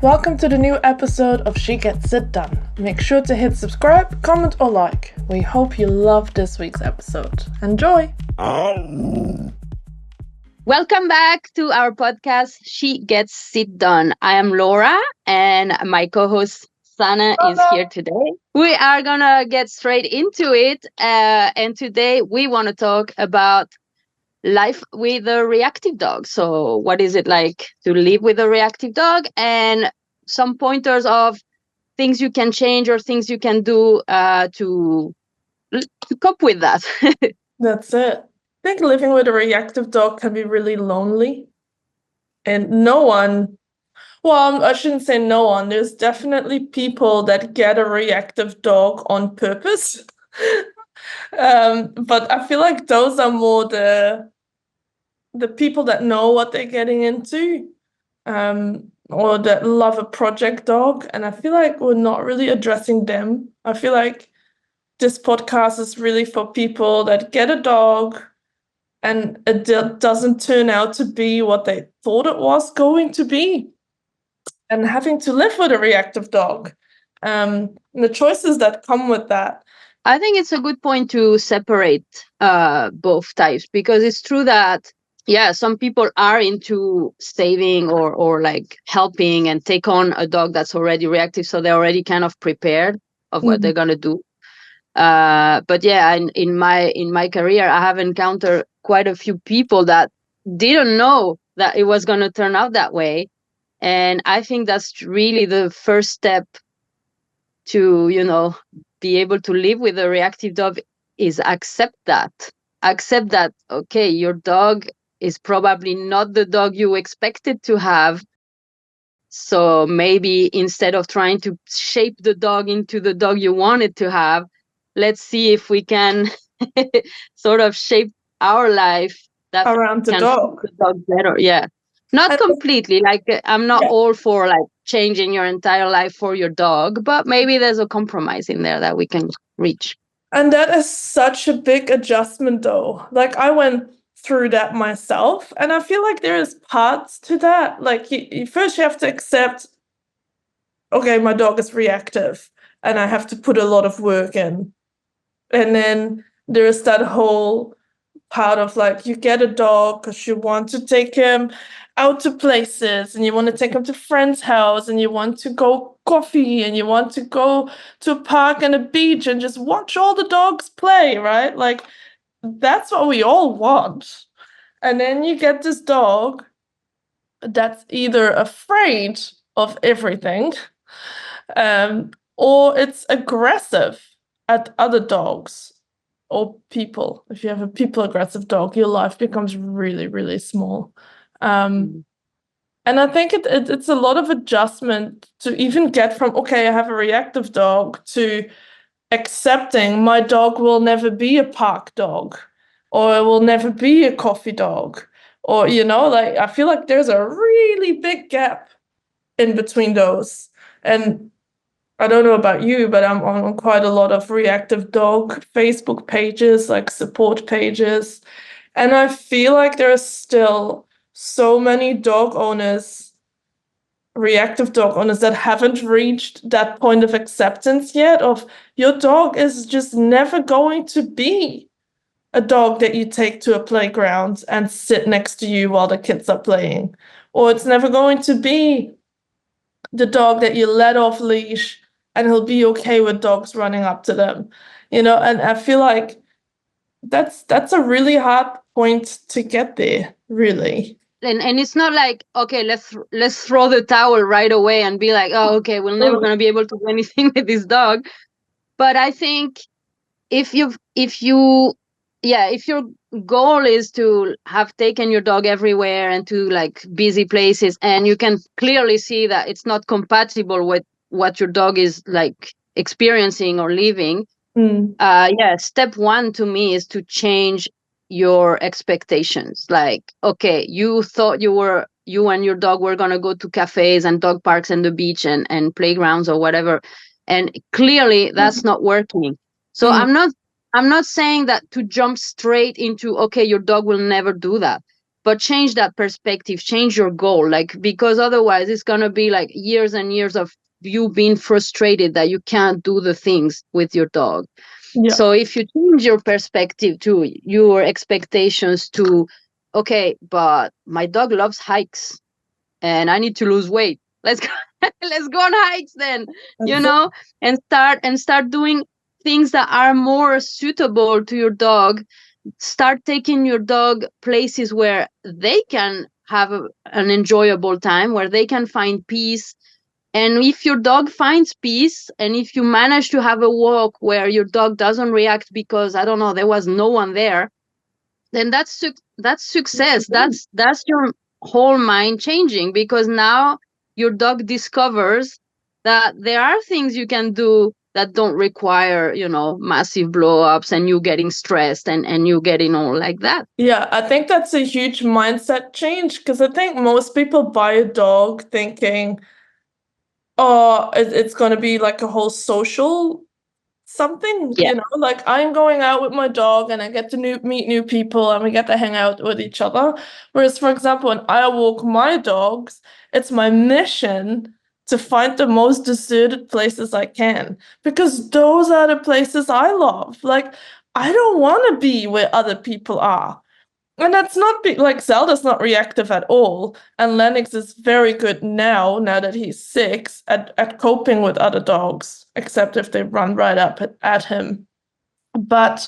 Welcome to the new episode of She Gets It Done. Make sure to hit subscribe, comment or like. We hope you love this week's episode. Enjoy! Welcome back to our podcast, She Gets It Done. I am Laura and my co-host Sana is here today. We are gonna get straight into it. And today we want to talk about life with a reactive dog. So what is it like to live with a reactive dog, and some pointers of things you can change or things you can do to cope with that. That's it. I think living with a reactive dog can be really lonely. And I shouldn't say no one. There's definitely people that get a reactive dog on purpose. But I feel like those are more the people that know what they're getting into, or that love a project dog. And I feel like we're not really addressing them. I feel like this podcast is really for people that get a dog and it doesn't turn out to be what they thought it was going to be, and having to live with a reactive dog, and the choices that come with that. I think it's a good point to separate both types, because it's true that, yeah, some people are into saving or like helping and take on a dog that's already reactive, so they're already kind of prepared of what they're gonna do. But yeah, in my career, I have encountered quite a few people that didn't know that it was gonna turn out that way, and I think that's really the first step to, be able to live with a reactive dog, is accept that, okay, your dog is probably not the dog you expected to have. So maybe instead of trying to shape the dog into the dog you wanted to have, let's see if we can sort of shape our life that around the can dog. fit the dog better. Yeah. Not completely. Like, I'm not all for like changing your entire life for your dog, but maybe there's a compromise in there that we can reach. And that is such a big adjustment, though. Like, I went through that myself, and I feel like there is parts to that. Like, you first you have to accept, okay, my dog is reactive, and I have to put a lot of work in. And then there's that whole part of like, you get a dog because you want to take him out to places, and you want to take him to friend's house, and you want to go coffee, and you want to go to a park and a beach and just watch all the dogs play, right? Like, that's what we all want. And then you get this dog that's either afraid of everything, or it's aggressive at other dogs or people. If you have a people aggressive dog, your life becomes really, really small. And I think it's a lot of adjustment to even get from, okay, I have a reactive dog, to accepting my dog will never be a park dog, or it will never be a coffee dog, or, like, I feel like there's a really big gap in between those. And I don't know about you, but I'm on quite a lot of reactive dog Facebook pages, like support pages. And I feel like there are still so many reactive dog owners that haven't reached that point of acceptance yet, of your dog is just never going to be a dog that you take to a playground and sit next to you while the kids are playing. Or it's never going to be the dog that you let off leash and he'll be okay with dogs running up to them, and I feel like that's a really hard point to get there, really. And it's not like, okay, let's throw the towel right away and be like, oh, okay, we're never going to be able to do anything with this dog. But I think if your goal is to have taken your dog everywhere and to like busy places, and you can clearly see that it's not compatible with what your dog is like experiencing or living, step one to me is to change your expectations. Like, okay, you thought you and your dog were going to go to cafes and dog parks and the beach and playgrounds or whatever, and clearly that's not working. So I'm not saying that to jump straight into, okay, your dog will never do that, but change that perspective, change your goal, like, because otherwise it's going to be like years and years of you being frustrated that you can't do the things with your dog. Yeah. So if you change your perspective to your expectations to, okay, but my dog loves hikes and I need to lose weight. Let's go, let's go on hikes then, you Exactly. know, and start doing things that are more suitable to your dog. Start taking your dog places where they can have an enjoyable time, where they can find peace. And if your dog finds peace, and if you manage to have a walk where your dog doesn't react because, I don't know, there was no one there, then that's success. That's your whole mind changing, because now your dog discovers that there are things you can do that don't require, massive blow ups and you getting stressed and you getting all like that. Yeah, I think that's a huge mindset change, because I think most people buy a dog thinking, oh, it's going to be like a whole social something, Yeah. like I'm going out with my dog and I get to meet new people and we get to hang out with each other. Whereas, for example, when I walk my dogs, it's my mission to find the most deserted places I can, because those are the places I love. Like, I don't want to be where other people are. And that's not like Zelda's not reactive at all. And Lennox is very good now that he's 6, at coping with other dogs, except if they run right up at him. But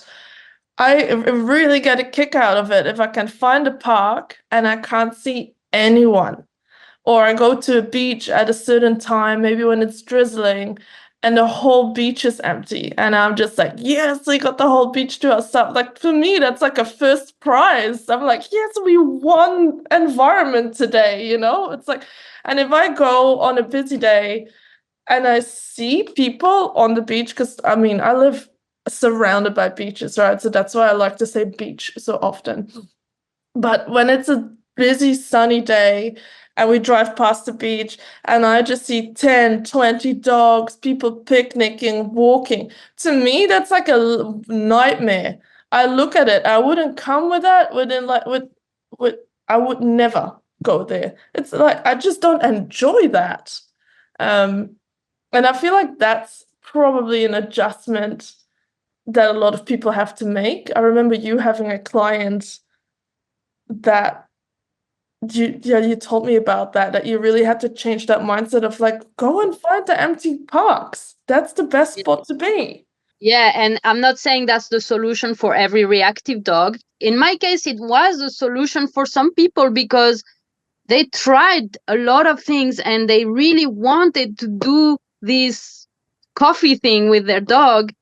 I really get a kick out of it if I can find a park and I can't see anyone, or I go to a beach at a certain time, maybe when it's drizzling, and the whole beach is empty. And I'm just like, yes, we got the whole beach to ourselves. Like, for me, that's like a first prize. I'm like, yes, we won environment today, It's like, and if I go on a busy day and I see people on the beach, because I mean, I live surrounded by beaches, right? So that's why I like to say beach so often. But when it's a busy sunny day and we drive past the beach and I just see 10, 20 dogs, people picnicking, walking, to me, that's like a nightmare. I look at it, I wouldn't come with that, with I would never go there. It's like, I just don't enjoy that. And I feel like that's probably an adjustment that a lot of people have to make. I remember you having a client that you told me about that you really had to change that mindset of like, go and find the empty parks. That's the best spot to be. Yeah, and I'm not saying that's the solution for every reactive dog. In my case, it was the solution for some people because they tried a lot of things and they really wanted to do this coffee thing with their dog.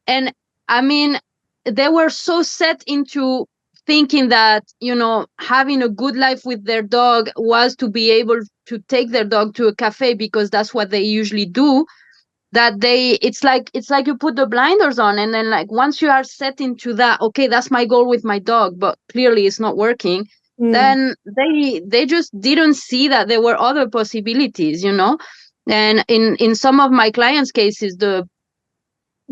And I mean, they were so set into thinking that, having a good life with their dog was to be able to take their dog to a cafe because that's what they usually do, that it's like you put the blinders on, and then, like, once you are set into that, okay, that's my goal with my dog, but clearly it's not working, then they just didn't see that there were other possibilities. And in some of my clients' cases, the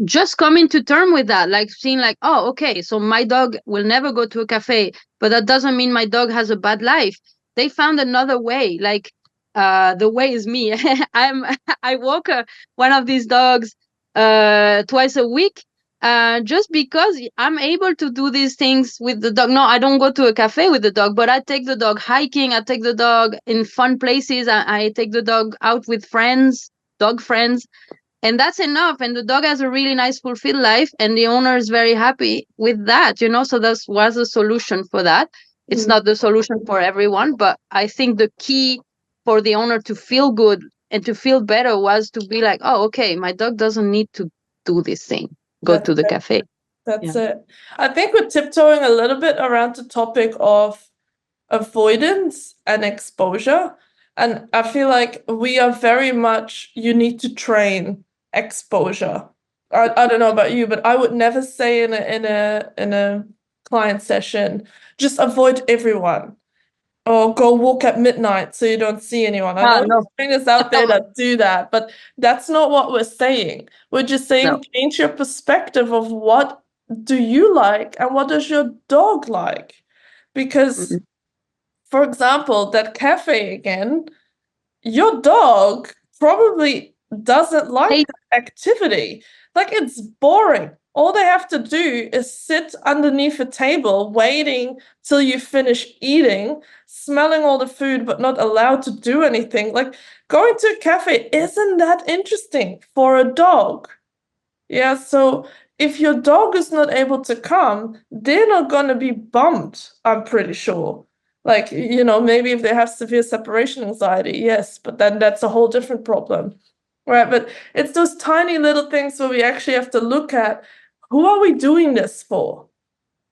just coming to term with that, like seeing like, oh, okay, so my dog will never go to a cafe, but that doesn't mean my dog has a bad life. They found another way, like, the way is me. I walk one of these dogs twice a week, just because I'm able to do these things with the dog. No, I don't go to a cafe with the dog, but I take the dog hiking, I take the dog in fun places, I take the dog out with friends, dog friends, and that's enough, and the dog has a really nice fulfilled life, and the owner is very happy with that. So that was a solution for that. It's not the solution for everyone, but I think the key for the owner to feel good and to feel better was to be like, oh, okay, my dog doesn't need to do this thing, go That's to the it. cafe. That's Yeah. it. I think we're tiptoeing a little bit around the topic of avoidance and exposure. And I feel like we are very much, you need to train exposure. I don't know about you, but I would never say in a client session, just avoid everyone or go walk at midnight so you don't see anyone. I know No. there's trainers out there that do that, but that's not what we're saying. We're just saying No. change your perspective of what do you like and what does your dog like? Because for example, that cafe again, your dog probably doesn't like Hey, that activity. Like, it's boring. All they have to do is sit underneath a table waiting till you finish eating, smelling all the food, but not allowed to do anything. Like, going to a cafe isn't that interesting for a dog. Yeah, so if your dog is not able to come, they're not going to be bummed, I'm pretty sure. Like, maybe if they have severe separation anxiety, yes, but then that's a whole different problem. Right? But it's those tiny little things where we actually have to look at, who are we doing this for?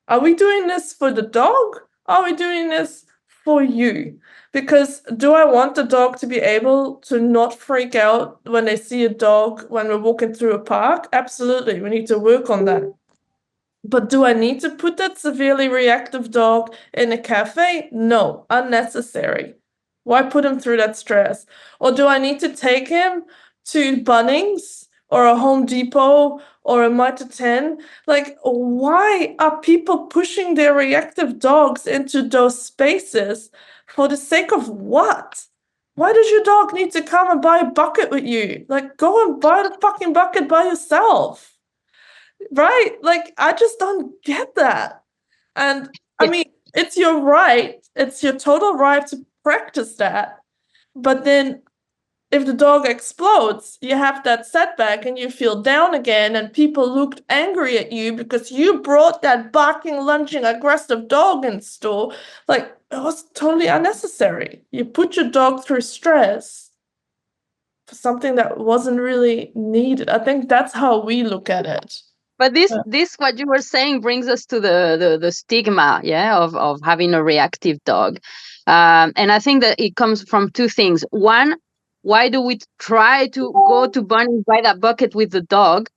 Are we doing this for the dog? Are we doing this for you? Because do I want the dog to be able to not freak out when they see a dog when we're walking through a park? Absolutely. We need to work on that. But do I need to put that severely reactive dog in a cafe? No, unnecessary. Why put him through that stress? Or do I need to take him to Bunnings or a Home Depot or a Mitre 10? Like, why are people pushing their reactive dogs into those spaces for the sake of what? Why does your dog need to come and buy a bucket with you? Like, go and buy the fucking bucket by yourself. Right? Like, I just don't get that. And I yeah. mean, it's your right, it's your total right to practice that. But then if the dog explodes, you have that setback and you feel down again, and people looked angry at you because you brought that barking, lunging, aggressive dog in store. Like, it was totally unnecessary. You put your dog through stress for something that wasn't really needed. I think that's how we look at it. But this what you were saying brings us to the stigma, yeah, of having a reactive dog, and I think that it comes from two things. One, why do we try to go to Bunny buy that bucket with the dog?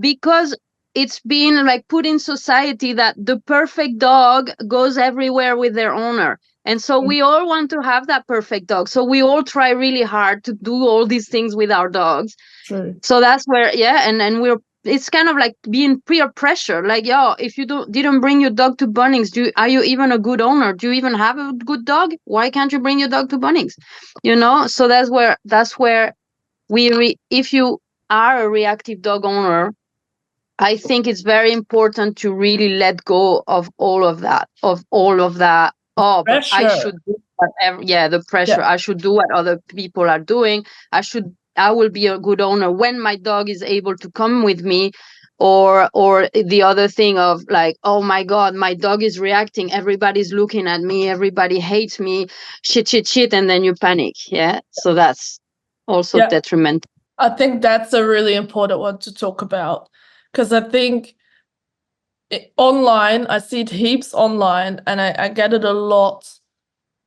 Because it's been like put in society that the perfect dog goes everywhere with their owner. And so we all want to have that perfect dog. So we all try really hard to do all these things with our dogs. True. So that's where, yeah, and we're it's kind of like being peer pressure. Like, yo, if you didn't bring your dog to Bunnings, are you even a good owner? Do you even have a good dog? Why can't you bring your dog to Bunnings? So that's where if you are a reactive dog owner, I think it's very important to really let go of all of that, Oh, but I Pressure. should do whatever. Yeah, the pressure. Yeah. I should do what other people are doing. I will be a good owner when my dog is able to come with me. Or the other thing of like, oh my God, my dog is reacting. Everybody's looking at me. Everybody hates me. Shit. And then you panic. Yeah. So that's also Yeah. detrimental. I think that's a really important one to talk about, because I think online, I see it heaps online, and I get it a lot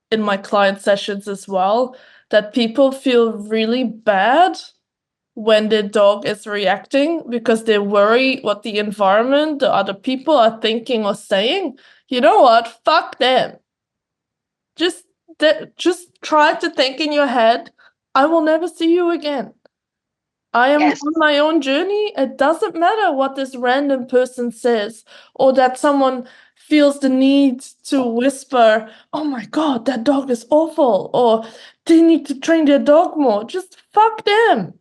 in my client sessions as well, that people feel really bad when their dog is reacting because they worry what the environment, the other people are thinking or saying. You know what? Fuck them. Just just try to think in your head, I will never see you again. I am Yes. on my own journey. It doesn't matter what this random person says, or that someone feels the need to whisper, oh my God, that dog is awful, or they need to train their dog more. Just fuck them.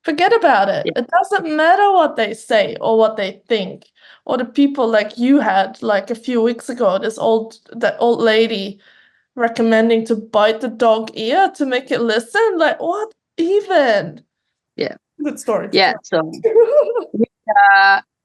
Forget about it. Yeah. It doesn't matter what they say or what they think. Or the people like you had like a few weeks ago, that old lady recommending to bite the dog ear to make it listen. Like, what even? Yeah. Good story to Yeah. tell. So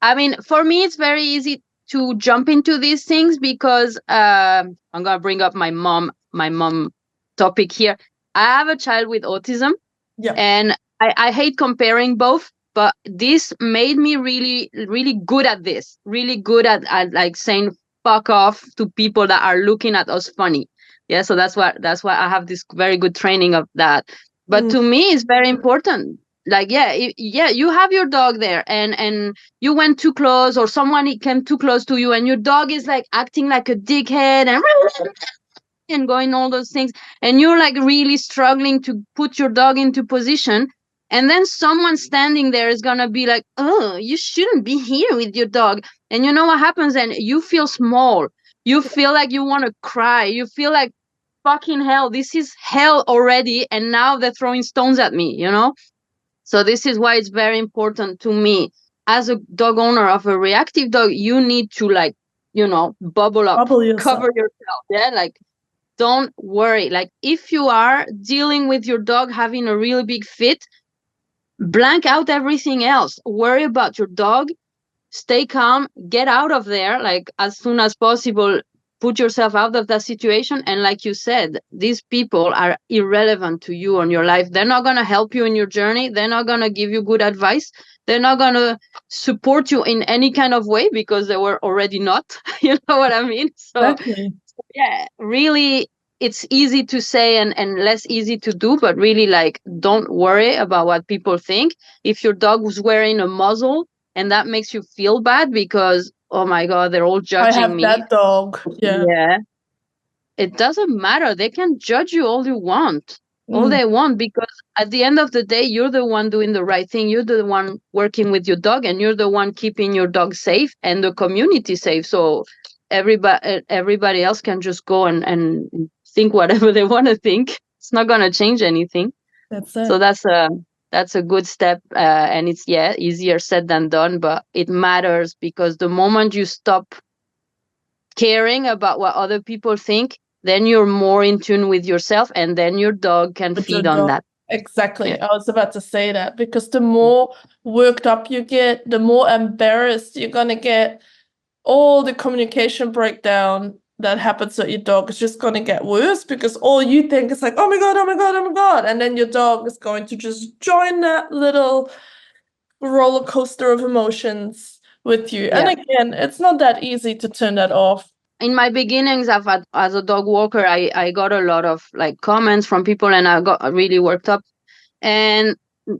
I mean, for me, it's very easy to jump into these things because I'm gonna bring up my mom topic here. I have a child with autism, Yeah. and I hate comparing both, but this made me really, really good at this, really good at like saying fuck off to people that are looking at us funny. Yeah, so that's why I have this very good training of that. But Mm. to me, it's very important. Like, yeah, yeah, you have your dog there, and you went too close, or someone came too close to you, and your dog is like acting like a dickhead and going all those things, and you're like really struggling to put your dog into position, and then someone standing there is gonna be like, oh, you shouldn't be here with your dog. And you know what happens? And you feel small, you feel like you want to cry, you feel like fucking hell, this is hell already, and now they're throwing stones at me, you know? So this is why it's very important to me as a dog owner of a reactive dog. You need to, like, you know, bubble up, Bubble yourself. cover yourself. Yeah, like, don't worry. Like, if you are dealing with your dog having a really big fit, blank out everything else. Worry about your dog. Stay calm. Get out of there, like, as soon as possible. Put yourself out of that situation. And like you said, these people are irrelevant to you on your life. They're not going to help you in your journey. They're not going to give you good advice. They're not going to support you in any kind of way because they were already not. You know what I mean? So Exactly. yeah, really, it's easy to say and less easy to do, but really, like, don't worry about what people think. If your dog was wearing a muzzle and that makes you feel bad because, oh my God, they're all I judging have me. that dog. Yeah. Yeah, it doesn't matter. They can judge you all you want, all Mm. they want, because at the end of the day, you're the one doing the right thing. You're the one working with your dog, and you're the one keeping your dog safe and the community safe. So everybody else can just go and think whatever they want to think. It's not going to change anything. That's So it. that's a good step, and it's, yeah, easier said than done, but it matters, because the moment you stop caring about what other people think, then you're more in tune with yourself, and then your dog can With your feed on dog. that. Exactly. Yeah. I was about to say that because the more worked up you get, the more embarrassed you're gonna get. All the communication breakdown that happens with your dog is just gonna get worse because all you think is like, oh my God, oh my God, oh my God. And then your dog is going to just join that little roller coaster of emotions with you. And Yeah. again, it's not that easy to turn that off. In my beginnings as a dog walker, I got a lot of, like, comments from people, and I got really worked up. And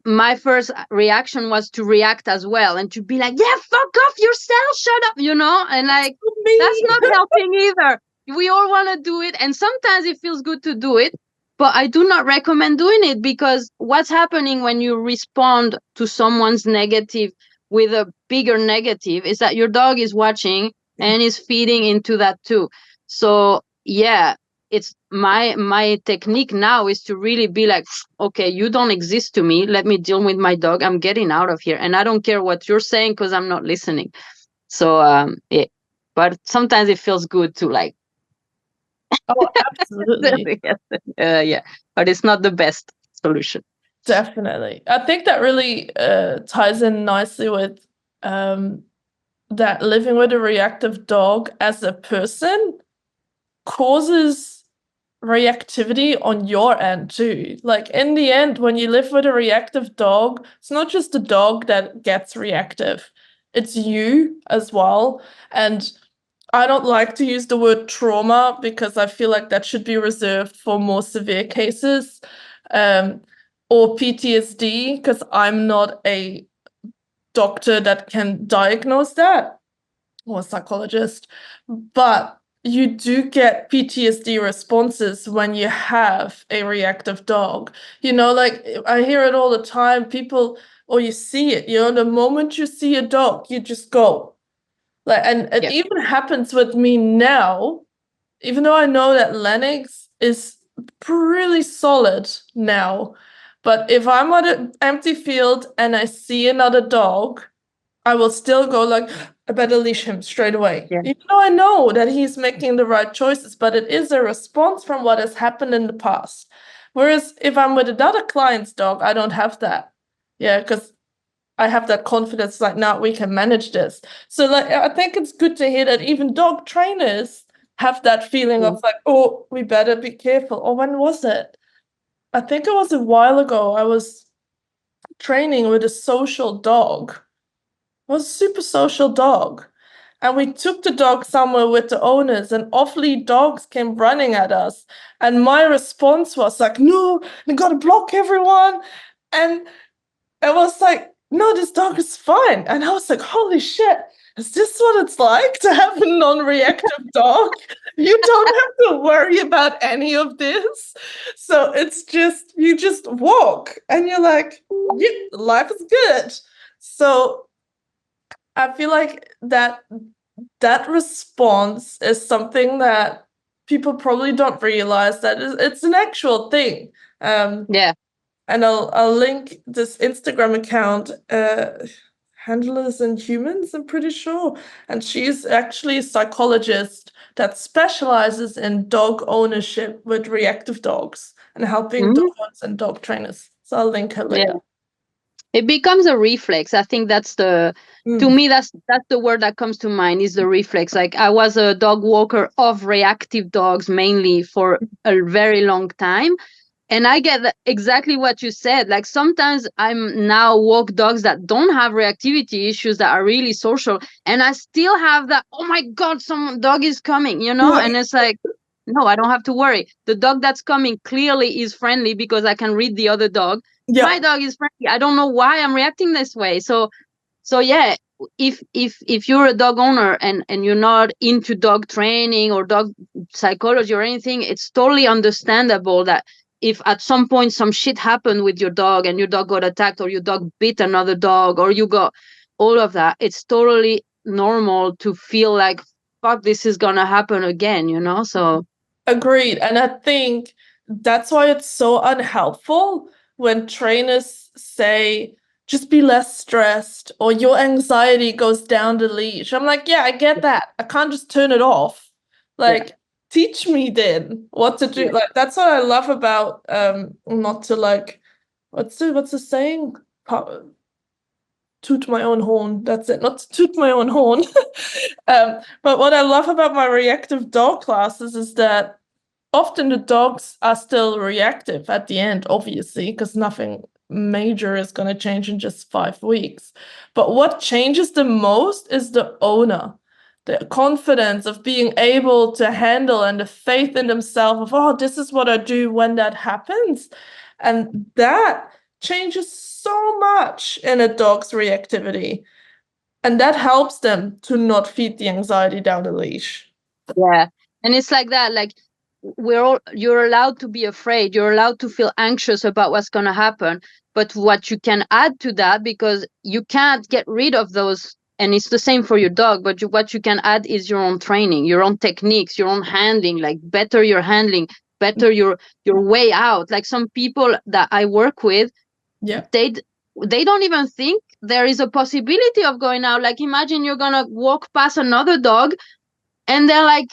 my first reaction was to react as well and to be like, yeah, fuck off yourself, shut up, you know? And, like, that's Me. not helping either. We all want to do it, and sometimes it feels good to do it, but I do not recommend doing it, because what's happening when you respond to someone's negative with a bigger negative is that your dog is watching and is feeding into that too. So yeah, it's my technique now is to really be like, okay, you don't exist to me, let me deal with my dog, I'm getting out of here, and I don't care what you're saying because I'm not listening. So yeah, but sometimes it feels good to, like, Oh, absolutely. yeah, but it's not the best solution. Definitely. I think that really ties in nicely with that living with a reactive dog as a person causes reactivity on your end too. Like in the end, when you live with a reactive dog, it's not just the dog that gets reactive, it's you as well. And I don't like to use the word trauma because I feel like that should be reserved for more severe cases, or PTSD, because I'm not a doctor that can diagnose that, or a psychologist. But you do get PTSD responses when you have a reactive dog. You know, like I hear it all the time. People, or you see it, you know, the moment you see a dog, you just go. Like, and it Yeah. even happens with me now, even though I know that Lennox is pretty solid now. But if I'm on an empty field and I see another dog, I will still go like, I better leash him straight away. Yeah. Even though I know that he's making the right choices, but it is a response from what has happened in the past. Whereas if I'm with another client's dog, I don't have that. Yeah, because I have that confidence, like, now we can manage this. So, like, I think it's good to hear that even dog trainers have that feeling of like, oh, we better be careful. Or when was it? I think it was a while ago. I was training with a social dog. It was a super social dog. And we took the dog somewhere with the owners, and off-lead dogs came running at us. And my response was like, no, we gotta block everyone. And it was like, no, this dog is fine. And I was like, holy shit, is this what it's like to have a non-reactive dog? You don't have to worry about any of this. So it's just, you just walk and you're like, yeah, life is good. So I feel like that response is something that people probably don't realize that it's an actual thing. Yeah. And I'll link this Instagram account, Handlers and Humans, I'm pretty sure. And she's actually a psychologist that specializes in dog ownership with reactive dogs and helping Mhm. dogs and dog trainers. So I'll link her Yeah. later. It becomes a reflex. I think that's to Mm. me, that's the word that comes to mind, is the reflex. Like, I was a dog walker of reactive dogs mainly for a very long time. And I get exactly what you said. Like, sometimes I'm now walk dogs that don't have reactivity issues, that are really social, and I still have that, oh my God, some dog is coming, Yeah. and it's like, no, I don't have to worry. The dog that's coming clearly is friendly because I can read the other dog. My Yeah. dog is friendly. I don't know why I'm reacting this way. So yeah, if you're a dog owner and you're not into dog training or dog psychology or anything, it's totally understandable that if at some point some shit happened with your dog and your dog got attacked, or your dog bit another dog, or you got all of that, it's totally normal to feel like, fuck, this is gonna happen again. So Agreed. And I think that's why it's so unhelpful when trainers say, just be less stressed or your anxiety goes down the leash. I'm like, yeah, I get that. I can't just turn it off. yeah, Like, teach me then what to do. yeah, Like, that's what I love about not to like, what's the saying? Toot my own horn. That's it. Not to toot my own horn. But what I love about my reactive dog classes is that often the dogs are still reactive at the end, obviously, because nothing major is going to change in just 5 weeks. But what changes the most is the owner, the confidence of being able to handle and the faith in themselves of, oh, this is what I do when that happens. And that changes so much in a dog's reactivity. And that helps them to not feed the anxiety down the leash. yeah. And it's like that. Like, you're allowed to be afraid. You're allowed to feel anxious about what's going to happen. But what you can add to that, because you can't get rid of those, and it's the same for your dog, but what you can add is your own training, your own techniques, your own handling, like better your handling, better your way out. Like, some people that I work with, Yeah. they don't even think there is a possibility of going out. Like, imagine you're going to walk past another dog and they're like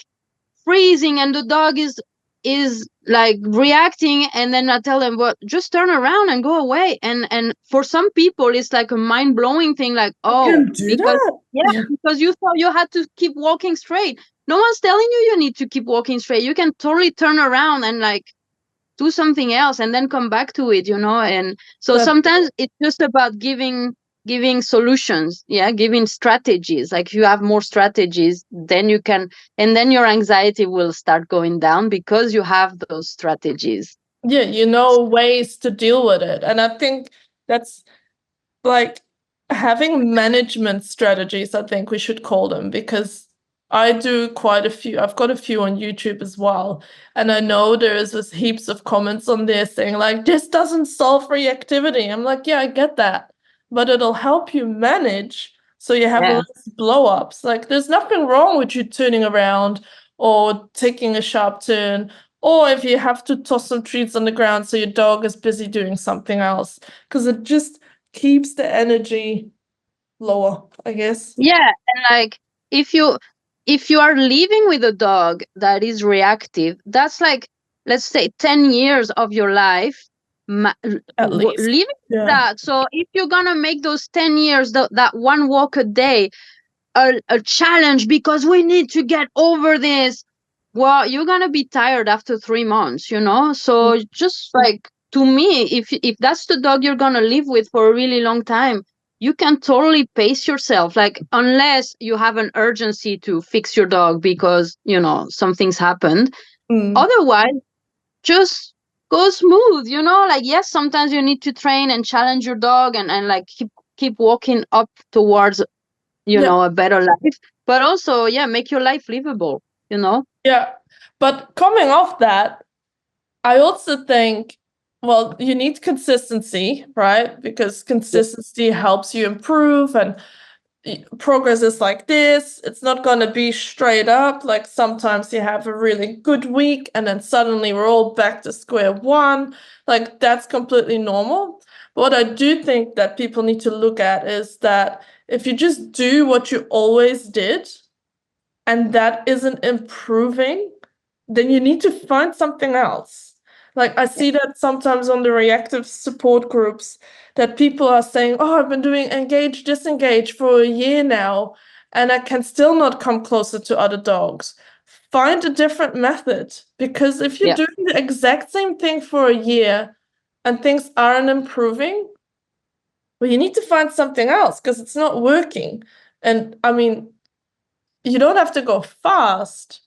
freezing, and the dog is like reacting, and then I tell them, well, just turn around and go away. And for some people it's like a mind-blowing thing, like, You oh, can do because that. yeah, because you thought you had to keep walking straight. No one's telling you need to keep walking straight. You can totally turn around and like do something else and then come back to it. And so That sometimes it's just about giving solutions, yeah, giving strategies. Like, if you have more strategies, then you can, and then your anxiety will start going down because you have those strategies. yeah, ways to deal with it. And I think that's like having management strategies, I think we should call them, because I do quite a few. I've got a few on YouTube as well. And I know there's heaps of comments on there saying, like, this doesn't solve reactivity. I'm like, yeah, I get that. But it'll help you manage so you have Yeah, less blow ups. Like, there's nothing wrong with you turning around or taking a sharp turn, or if you have to toss some treats on the ground so your dog is busy doing something else, because it just keeps the energy lower, I guess. yeah. And like, if you are living with a dog that is reactive, that's like, let's say 10 years of your life, At least. living with Yeah. that. So if you're gonna make those 10 years, that one walk a day, a challenge because we need to get over this, well, you're gonna be tired after 3 months. So just like, to me, if that's the dog you're gonna live with for a really long time, you can totally pace yourself. Like, unless you have an urgency to fix your dog because something's happened. Mm. Otherwise, just go smooth. Like, yes, sometimes you need to train and challenge your dog, and like keep walking up towards Yeah. a better life, but also, yeah, make your life livable. Yeah. But coming off that, I also think, well, you need consistency, right? Because Yeah. consistency helps you improve. And progress is like this. It's not going to be straight up. Like sometimes you have a really good week and then suddenly we're all back to square one. Like that's completely normal. But what I do think that people need to look at is that if you just do what you always did and that isn't improving, then you need to find something else. Like I see that sometimes on the reactive support groups that people are saying, oh, I've been doing engage, disengage for a year now, and I can still not come closer to other dogs. Find a different method, because if you're Yeah. doing the exact same thing for a year and things aren't improving, well, you need to find something else because it's not working. And I mean, you don't have to go fast,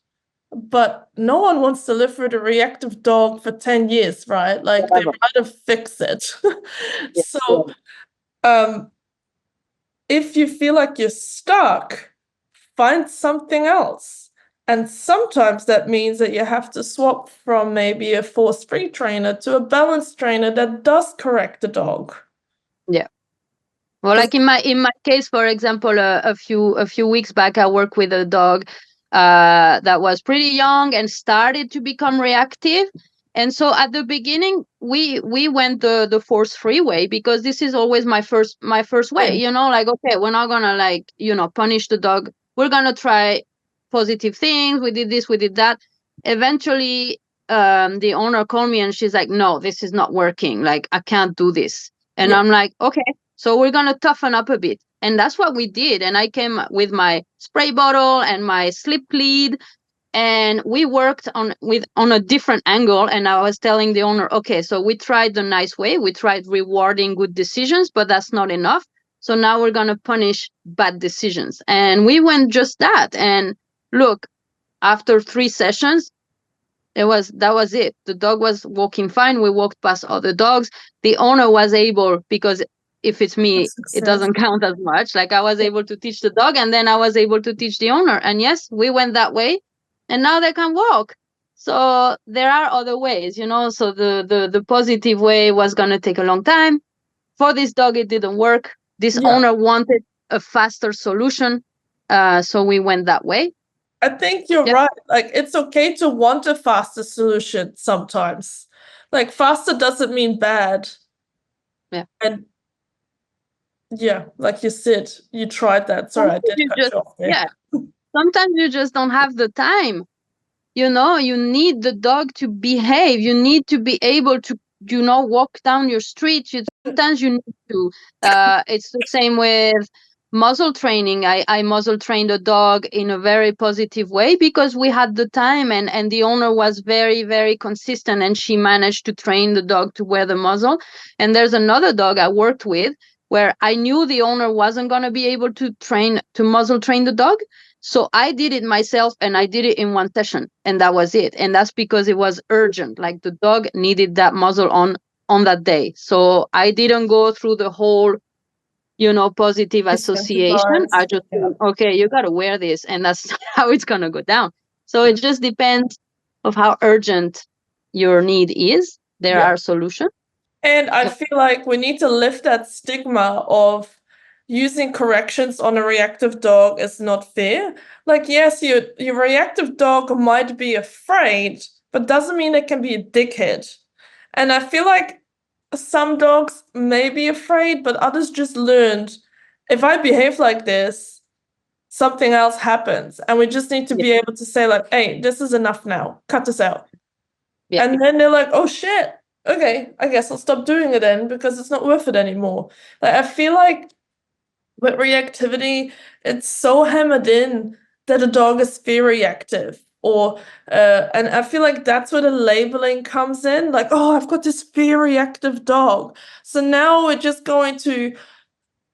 but no one wants to live with a reactive dog for 10 years, right? Like they rather fix it. So if you feel like you're stuck, find something else. And sometimes that means that you have to swap from maybe a force-free trainer to a balanced trainer that does correct the dog. Yeah. Well, like in my case, for example, a few weeks back, I worked with a dog that was pretty young and started to become reactive. And so at the beginning, we went the force free way, because this is always my first way. You know, like, okay, we're not gonna, like, you know, punish the dog. We're gonna try positive things. We did this, we did that. Eventually, the owner called me and she's like, "No, this is not working. Like, I can't do this." And I'm like, "Okay, so we're gonna toughen up a bit." And that's what we did. And I came with my spray bottle and my slip lead, and we worked on a different angle. And I was telling the owner, okay, so we tried the nice way, we tried rewarding good decisions, but that's not enough. So now we're gonna punish bad decisions. And we went just that. And look, after 3 sessions, that was it. The dog was walking fine. We walked past other dogs. The owner was able, because if it's me, it doesn't count as much. Like, I was able to teach the dog, and then I was able to teach the owner. And yes, we went that way, and now they can walk. So there are other ways, you know. So the positive way was gonna take a long time. For this dog, it didn't work. This owner wanted a faster solution, so we went that way. I think you're right. Like, it's okay to want a faster solution sometimes. Like, faster doesn't mean bad. Yeah. And yeah, like you said, you tried that. Sorry, I did cut you off there. Yeah. Sometimes you just don't have the time. You know, you need the dog to behave. You need to be able to, you know, walk down your street. Sometimes you need to. It's the same with muzzle training. I muzzle trained a dog in a very positive way because we had the time, and the owner was very, very consistent, and she managed to train the dog to wear the muzzle. And there's another dog I worked with where I knew the owner wasn't going to be able to muzzle train the dog. So I did it myself, and I did it in 1 session, and that was it. And that's because it was urgent. Like, the dog needed that muzzle on that day. So I didn't go through the whole, you know, positive association. I just said, okay, you got to wear this, and that's how it's going to go down. So it just depends of how urgent your need is. There are solutions. And I feel like we need to lift that stigma of using corrections on a reactive dog is not fair. Like, yes, your reactive dog might be afraid, but doesn't mean it can be a dickhead. And I feel like some dogs may be afraid, but others just learned, if I behave like this, something else happens. And we just need to be able to say, like, hey, this is enough now. Cut this out. And then they're like, oh shit, okay, I guess I'll stop doing it then because it's not worth it anymore. Like, I feel like with reactivity, it's so hammered in that a dog is fear reactive. And I feel like that's where the labeling comes in. Like, oh, I've got this fear reactive dog. So now we're just going to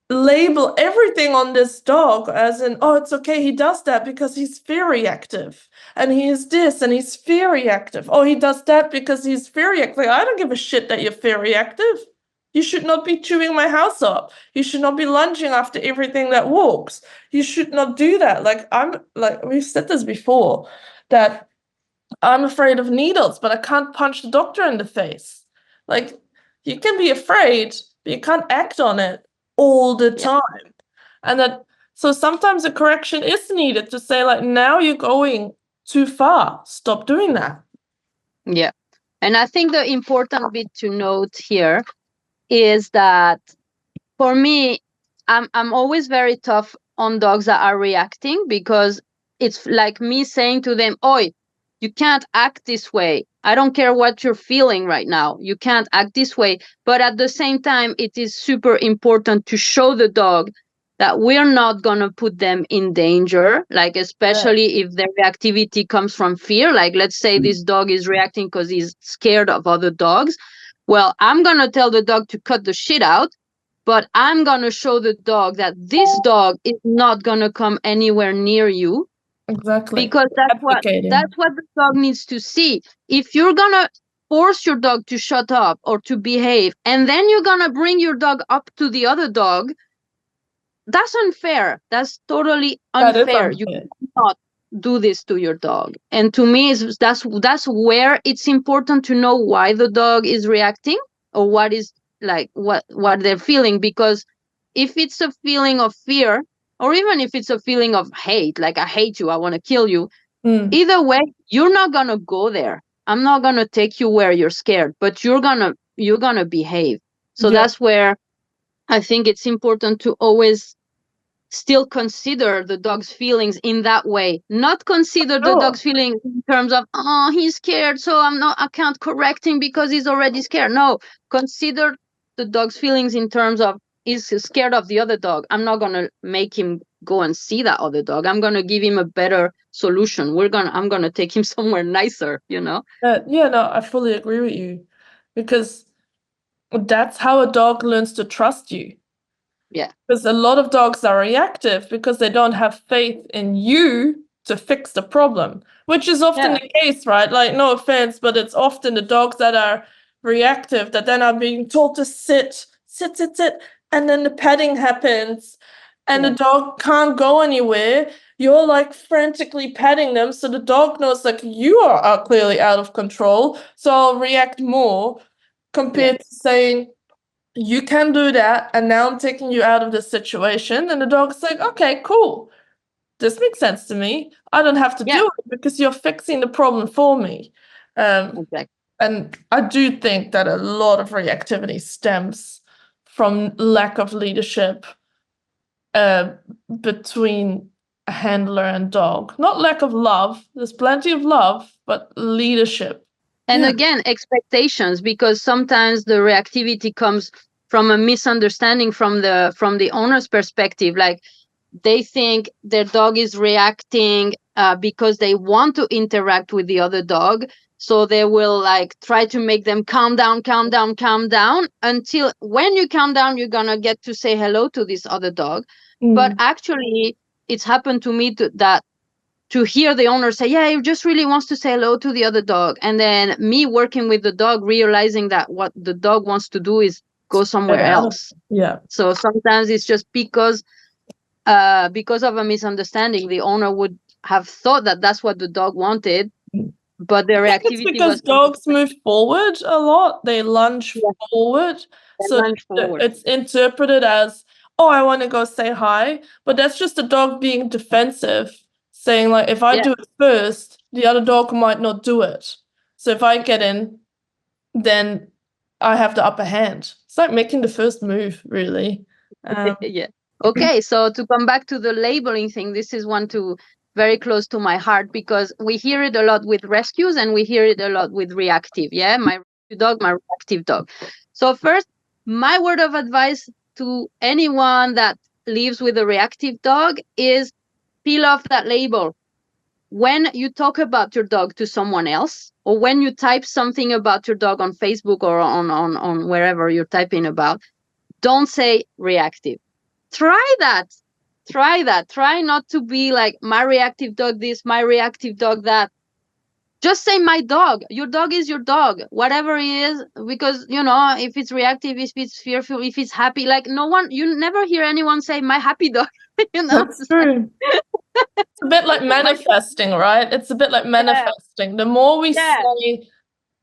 label everything on this dog as in, oh, it's okay, he does that because he's fear reactive, and he is this and he's fear reactive. Oh, he does that because he's fear reactive. Like, I don't give a shit that you're fear reactive. You should not be chewing my house up. You should not be lunging after everything that walks. You should not do that. Like we've said this before, that I'm afraid of needles, but I can't punch the doctor in the face. Like, you can be afraid, but you can't act on it all the time. And that So sometimes a correction is needed to say, like, now you're going too far. Stop doing that. Yeah. And I think the important bit to note here is that for me, I'm always very tough on dogs that are reacting, because it's like me saying to them, "Oi, you can't act this way. I don't care what you're feeling right now. You can't act this way." But at the same time, it is super important to show the dog that we're not going to put them in danger, like especially if the reactivity comes from fear. Like, let's say this dog is reacting because he's scared of other dogs. Well, I'm going to tell the dog to cut the shit out, but I'm going to show the dog that this dog is not going to come anywhere near you, Exactly. because Advocating. that's what the dog needs to see. If you're going to force your dog to shut up or to behave, and then you're going to bring your dog up to the other dog, that's unfair. That's totally That is unfair. You unfair. cannot do this to your dog. And to me, that's where it's important to know why the dog is reacting, or what is, like, what they're feeling. Because if it's a feeling of fear, or even if it's a feeling of hate, like, I hate you, I want to kill you, either way, you're not gonna go there. I'm not gonna take you where you're scared, but you're gonna behave. So Yeah. that's where I think it's important to always still consider the dog's feelings in that way. Not consider the Sure. dog's feeling in terms of, oh, he's scared, so I can't correct him because he's already scared. No, consider the dog's feelings in terms of, he's scared of the other dog. I'm not gonna make him go and see that other dog. I'm gonna give him a better solution. I'm gonna take him somewhere nicer, you know? Yeah, no, I fully agree with you, because that's how a dog learns to trust you. Yeah. Because a lot of dogs are reactive because they don't have faith in you to fix the problem, which is often the case, right? Like, no offense, but it's often the dogs that are reactive that then are being told to sit, and then the petting happens and the dog can't go anywhere. You're like frantically petting them, so the dog knows, like, you are clearly out of control, so I'll react more, compared to saying, you can do that, and now I'm taking you out of this situation. And the dog's like, okay, cool. This makes sense to me. I don't have to do it because you're fixing the problem for me. Exactly. And I do think that a lot of reactivity stems from lack of leadership between a handler and dog. Not lack of love. There's plenty of love, but leadership. And again, expectations, because sometimes the reactivity comes from a misunderstanding from the owner's perspective. Like, they think their dog is reacting because they want to interact with the other dog. So they will, like, try to make them calm down, until when you calm down, you're gonna get to say hello to this other dog. But actually, it's happened to me to hear the owner say, yeah, he just really wants to say hello to the other dog. And then me working with the dog, realizing that what the dog wants to do is go somewhere else. Yeah. So sometimes it's just because of a misunderstanding. The owner would have thought that that's what the dog wanted, but the reactivity it's because dogs move forward a lot. They lunge forward. So it's interpreted as, oh, I want to go say hi. But that's just a dog being defensive, saying, like, if I do it first, the other dog might not do it. So if I get in, then I have the upper hand. It's like making the first move, really. Okay, so to come back to the labeling thing, this is one very close to my heart, because we hear it a lot with rescues and we hear it a lot with reactive. Yeah, my rescue dog, my reactive dog. So first, my word of advice to anyone that lives with a reactive dog is peel off that label. When you talk about your dog to someone else, or when you type something about your dog on Facebook or on wherever you're typing about, don't say reactive. Try that. Try not to be like, my reactive dog this, my reactive dog that. Just say my dog. Your dog is your dog, whatever he is, because, if it's reactive, if it's fearful, if it's happy, like, you never hear anyone say my happy dog. That's true. It's a bit like manifesting, right? It's a bit like manifesting. The more we say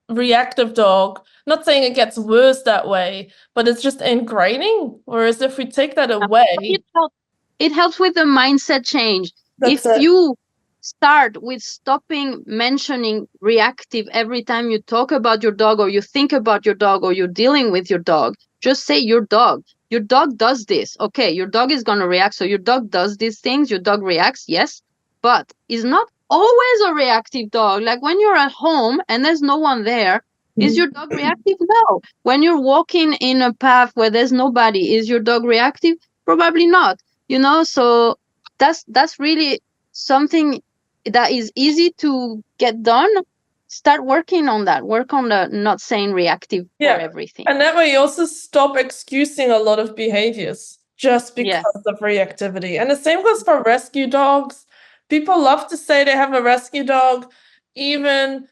reactive dog, not saying it gets worse that way, but it's just ingraining. Whereas if we take that away, it helps with the mindset change. That's If it. you start with stopping mentioning reactive every time you talk about your dog, or you think about your dog, or you're dealing with your dog, just say your dog. Your dog does this. Okay, your dog is going to react. So your dog does these things. Your dog reacts, yes, but is not always a reactive dog. Like when you're at home and there's no one there, is your dog reactive? No. When you're walking in a path where there's nobody, is your dog reactive? Probably not. So that's really something that is easy to get done. Start working on that. Work on the not saying reactive for everything. And that way you also stop excusing a lot of behaviors just because Yeah. of reactivity. And the same goes for rescue dogs. People love to say they have a rescue dog, even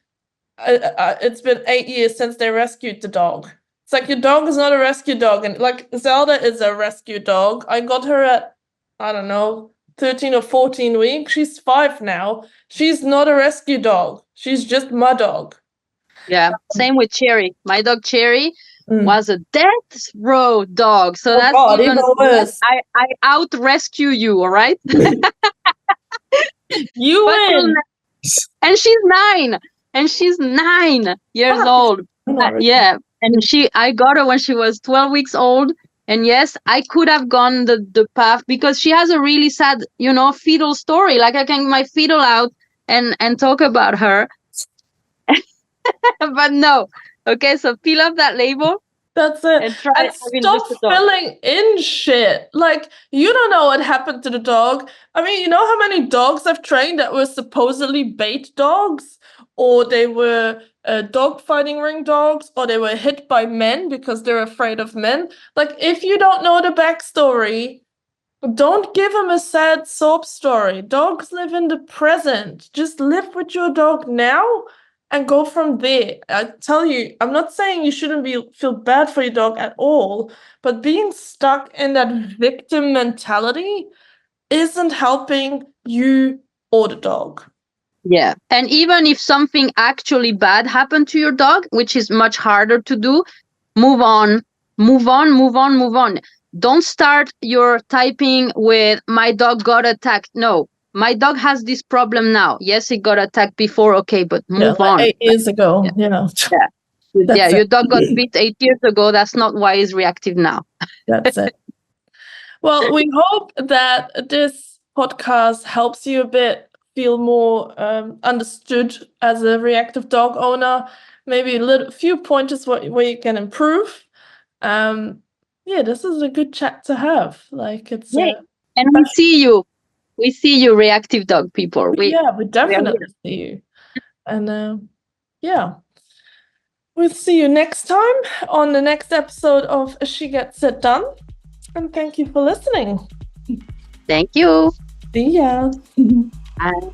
it's been 8 years since they rescued the dog. It's like, your dog is not a rescue dog. And like, Zelda is a rescue dog. I got her at, I don't know, 13 or 14 weeks. She's 5 now. She's not a rescue dog. She's just my dog. Yeah. Same with Cherry. My dog Cherry was a death row dog. So that's even worse. I out rescue you, all right? You win. And she's 9. And she's 9 years old. Yeah. And I got her when she was 12 weeks old. And yes, I could have gone the path, because she has a really sad, fetal story. Like, I can get my fetal out and talk about her. But no. Okay, so peel off that label. That's it. And stop filling in shit. Like, you don't know what happened to the dog. I mean, you know how many dogs I've trained that were supposedly bait dogs, or they were dog fighting ring dogs, or they were hit by men because they're afraid of men. Like, if you don't know the backstory, don't give them a sad sob story. Dogs live in the present. Just live with your dog now and go from there. I tell you, I'm not saying you shouldn't feel bad for your dog at all, but being stuck in that victim mentality isn't helping you or the dog. Yeah. And even if something actually bad happened to your dog, which is much harder to do, move on. Don't start your typing with "my dog got attacked." No. My dog has this problem now. Yes, it got attacked before. Okay, but move on. 8 years ago. Yeah. Your dog got bit 8 years ago. That's not why he's reactive now. That's it. Well, we hope that this podcast helps you a bit feel more understood as a reactive dog owner. Maybe a few pointers where you can improve. This is a good chat to have. Like, it's and we see you. We see you, reactive dog people. We definitely see you. And we'll see you next time on the next episode of She Gets It Done. And thank you for listening. Thank you. See ya. Bye.